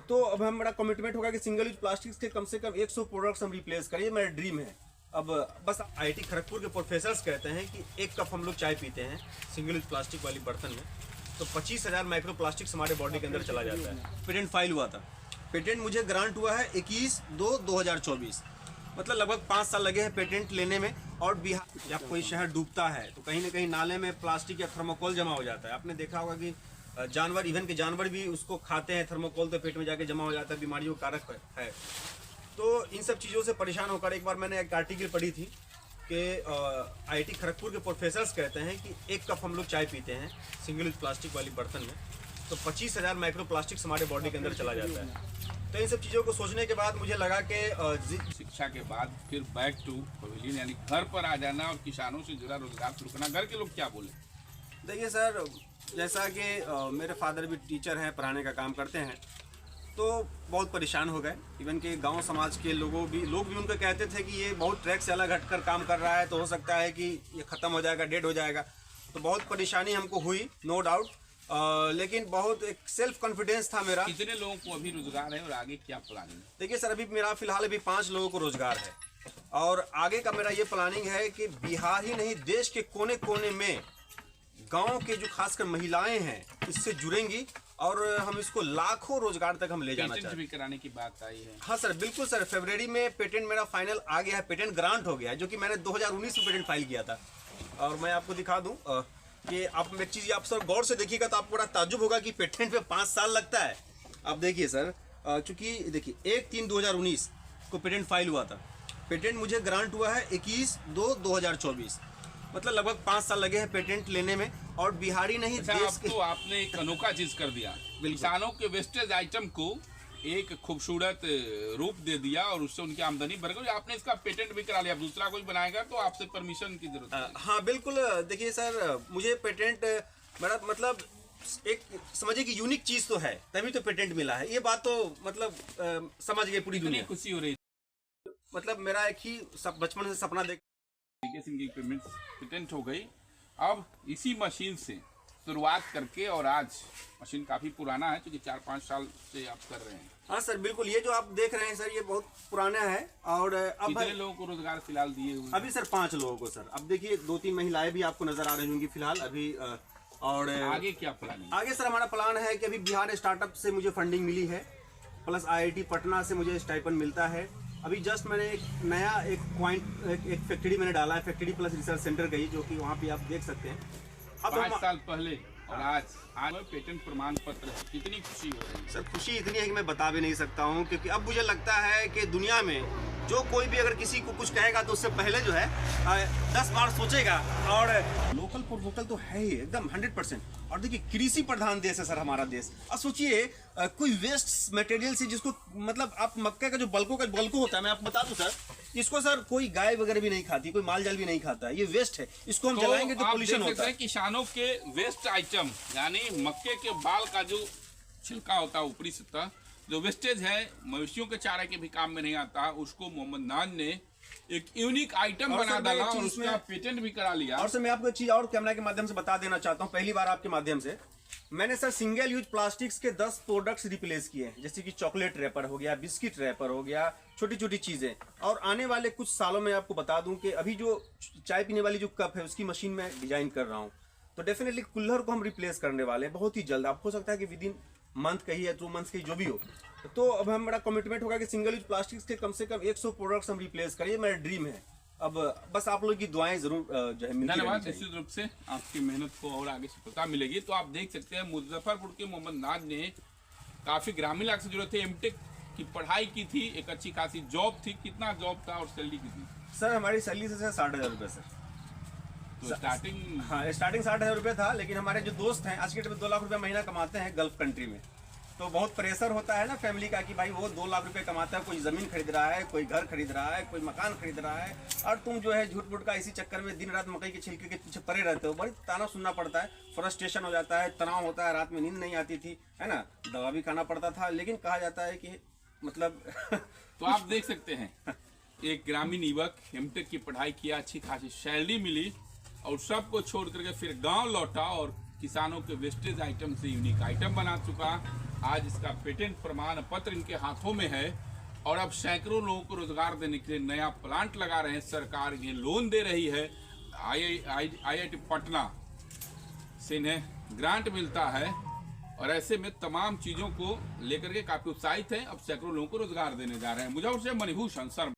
तो अब हम बड़ा कमिटमेंट होगा कि सिंगल यूज प्लास्टिक्स के कम से कम 100 प्रोडक्ट्स हम रिप्लेस करें, ये मेरा ड्रीम है। अब बस आईआईटी खड़गपुर के प्रोफेसर्स कहते हैं कि एक कप हम लोग चाय पीते हैं सिंगल यूज प्लास्टिक वाली बर्तन में, तो 25,000 माइक्रो प्लास्टिक्स हमारे बॉडी के अंदर चला जाता है। पेटेंट फाइल हुआ था, पेटेंट मुझे ग्रांट हुआ है 21/2/2024, मतलब लगभग 5 साल लगे हैं पेटेंट लेने में। और बिहार जब कोई शहर डूबता है तो कहीं ना कहीं नाले में प्लास्टिक या थर्मोकोल जमा हो जाता है। आपने देखा होगा कि जानवर, इवन के जानवर भी उसको खाते हैं, थर्मोकोल तो पेट में जाके जमा हो जाता है, बीमारियों का कारक है। तो इन सब चीज़ों से परेशान होकर एक बार मैंने एक आर्टिकल पढ़ी थी कि आईआईटी खड़गपुर के प्रोफेसर्स कहते हैं कि एक कप हम लोग चाय पीते हैं सिंगल यूज प्लास्टिक वाली बर्तन में, तो 25,000 माइक्रो प्लास्टिक्स हमारे बॉडी के अंदर चला जाता है। तो इन सब चीज़ों को सोचने के बाद मुझे लगा कि शिक्षा के बाद फिर बैक टू पवेलियन यानी घर पर आ जाना और किसानों से जुड़ा रोजगार शुरू करना, घर के लोग क्या बोले? देखिए सर, जैसा कि मेरे फादर भी टीचर हैं, पढ़ाने का काम करते हैं, तो बहुत परेशान हो गए। इवन कि गांव समाज के लोग भी उनको कहते थे कि ये बहुत ट्रैक से अलग हटकर काम कर रहा है, तो हो सकता है कि ये ख़त्म हो जाएगा, डेड हो जाएगा। तो बहुत परेशानी हमको हुई, नो डाउट, लेकिन बहुत एक सेल्फ कॉन्फिडेंस था मेरा। कितने लोगों को अभी रोजगार है और आगे क्या प्लानिंग है? देखिए सर, अभी मेरा फिलहाल 5 लोगों को रोजगार है, और आगे का मेरा ये प्लानिंग है कि बिहार ही नहीं, देश के कोने कोने में गांव के जो खासकर महिलाएं हैं इससे जुड़ेंगी, और हम इसको लाखों रोजगार तक हम ले जाना चाहते हैं। भी कराने की बात आई है। हाँ सर, बिल्कुल सर, फरवरी में पेटेंट मेरा फाइनल आ गया है, पेटेंट ग्रांट हो गया है, जो कि मैंने 2019 में पेटेंट फाइल किया था। और मैं आपको दिखा दूं कि आप एक चीज़ आप सर गौर से देखिएगा तो आपको बड़ा ताज्जुब होगा कि पेटेंट पे 5 साल लगता है। आप देखिए सर, चूंकि देखिए 1/3/2019 को पेटेंट फाइल हुआ था, पेटेंट मुझे ग्रांट हुआ है 21/2/2024, मतलब लगभग 5 साल लगे हैं पेटेंट लेने में। और बिहारी नहीं, देश के तो आपने एक अनोखा चीज कर दिया, किसानों के वेस्टेज आइटम को एक खूबसूरत रूप दे दिया और उससे उनकी आमदनी बढ़ गई। आपने इसका पेटेंट भी करा लिया, अब दूसरा कोई बनाएगा तो आपसे परमिशन की जरूरत है। हाँ बिल्कुल, देखिए सर, मुझे पेटेंट मेरा मतलब एक समझिए कि यूनिक चीज तो है, तभी तो पेटेंट मिला है। ये बात तो मतलब समझ गए पूरी दुनिया। खुशी हो रही, मतलब मेरा एक ही बचपन से सपना देख की पेटेंट हो गई। अब इसी मशीन से शुरुआत करके, और आज मशीन काफी पुराना है क्योंकि 4-5 साल से आप कर रहे हैं। हाँ सर बिल्कुल, ये जो आप देख रहे हैं सर, ये बहुत पुराना है। और अब कितने लोगों को रोजगार फिलहाल दिए हुए? अभी सर 5 लोगों को सर। अब देखिए 2-3 महिलाएं भी आपको नजर आ रही होंगी फिलहाल अभी। और आगे क्या प्लान? आगे सर हमारा प्लान है कि अभी बिहार स्टार्टअप से मुझे फंडिंग मिली है, प्लस आईआईटी पटना से मुझे स्टाइपेंड मिलता है। अभी जस्ट मैंने एक नया एक फैक्ट्री मैंने डाला है, फैक्ट्री प्लस रिसर्च सेंटर का ही, जो कि वहाँ पे आप देख सकते हैं। अब 5 साल पहले और आज पेटेंट प्रमाण पत्र, कितनी खुशी हो रही है? सर खुशी इतनी है कि मैं बता भी नहीं सकता हूँ, क्योंकि अब मुझे लगता है कि दुनिया में जो कोई भी अगर किसी को कुछ कहेगा तो उससे पहले जो है 10 बार सोचेगा। और लोकल फॉर वोकल तो है ही एकदम 100%। और देखिए कृषि प्रधान देश है सर हमारा देश। अब सोचिए कोई वेस्ट मटेरियल से, जिसको मतलब आप मक्के का जो बल्को होता है, मैं आपको बता दूं सर, इसको सर कोई गाय वगैरह भी नहीं खाती, कोई माल जाल भी नहीं खाता है, ये वेस्ट है, इसको हम जलाएंगे तो पोल्यूशन होता है। किसानों के वेस्ट आइटम यानी मक्के के बाल का जो छिलका होता है, ऊपरी सतह जो वेस्टेज है, मवेशियों के चारे के भी काम में नहीं आता, उसको मोहम्मद नाज ने एक यूनिक आइटम बना डाला और उसका पेटेंट भी करा लिया। और सर मैं आपको एक चीज और कैमरा के माध्यम से बता देना चाहता हूँ, पहली बार आपके माध्यम से मैंने सर सिंगल यूज प्लास्टिक्स के 10 प्रोडक्ट्स रिप्लेस किए हैं, जैसे कि चॉकलेट रैपर हो गया, बिस्किट रैपर हो गया, छोटी छोटी चीजें। और आने वाले कुछ सालों में आपको बता दूं कि अभी जो चाय पीने वाली जो कप है उसकी मशीन में डिजाइन कर रहा हूँ, तो डेफिनेटली कुल्हड़ को हम रिप्लेस करने वाले हैं बहुत ही जल्द। आप हो सकता है कि विद इन मंथ कही है 2 मंथ की जो भी हो। तो अब हम बड़ा कमिटमेंट होगा कि सिंगल यूज प्लास्टिक्स के कम से कम 100 प्रोडक्ट्स हम रिप्लेस करें, ये मेरा ड्रीम है। अब बस आप लोगों की दुआएं जरूर जो है मिलती रहनी चाहिए। निश्चित रूप से आपकी मेहनत को और आगे सफलता मिलेगी। तो आप देख सकते हैं मुजफ्फरपुर के मोहम्मद नाज ने काफी ग्रामीण इलाके से जुड़े थे, एमटेक की पढ़ाई की थी, एक अच्छी खासी जॉब थी। कितना जॉब था और सैलरी कितनी? सर हमारी सैलरी से 60,000 रुपये सर। तो स्टार्टिंग? हाँ स्टार्टिंग 60,000 रुपये था, लेकिन हमारे जो दोस्त हैं आज के डेट में 2 लाख रुपये महीना कमाते हैं गल्फ कंट्री में, तो बहुत प्रेशर होता है ना फैमिली का कि भाई वो 2 लाख रुपए कमाता है, कोई जमीन खरीद रहा है, कोई घर खरीद रहा है, कोई मकान खरीद रहा है, और तुम जो है झूठ मूठ का इसी चक्कर में दिन रात मकई के छिलके के पीछे पड़े रहते हो। बड़ी ताना सुनना पड़ता है, फ्रस्ट्रेशन हो जाता है, तनाव होता है, रात में नींद नहीं आती थी, है ना, दवा भी खाना पड़ता था। लेकिन कहा जाता है कि मतलब तो आप देख सकते हैं एक ग्रामीण युवक एमटेक की पढ़ाई किया, अच्छी खासी सैलरी मिली और सबको छोड़ करके फिर गाँव लौटा और किसानों के वेस्टेज आइटम से यूनिक आइटम बना चुका। आज इसका पेटेंट प्रमाण पत्र इनके हाथों में है और अब सैकड़ों लोगों को रोजगार देने के लिए नया प्लांट लगा रहे हैं। सरकार ये लोन दे रही है, IIT पटना से इन्हें ग्रांट मिलता है और ऐसे में तमाम चीज़ों को लेकर के काफ़ी उत्साहित हैं। अब सैकड़ों लोगों को रोजगार देने जा रहे हैं। मुजफ्फरपुर से मणिभूषण सर।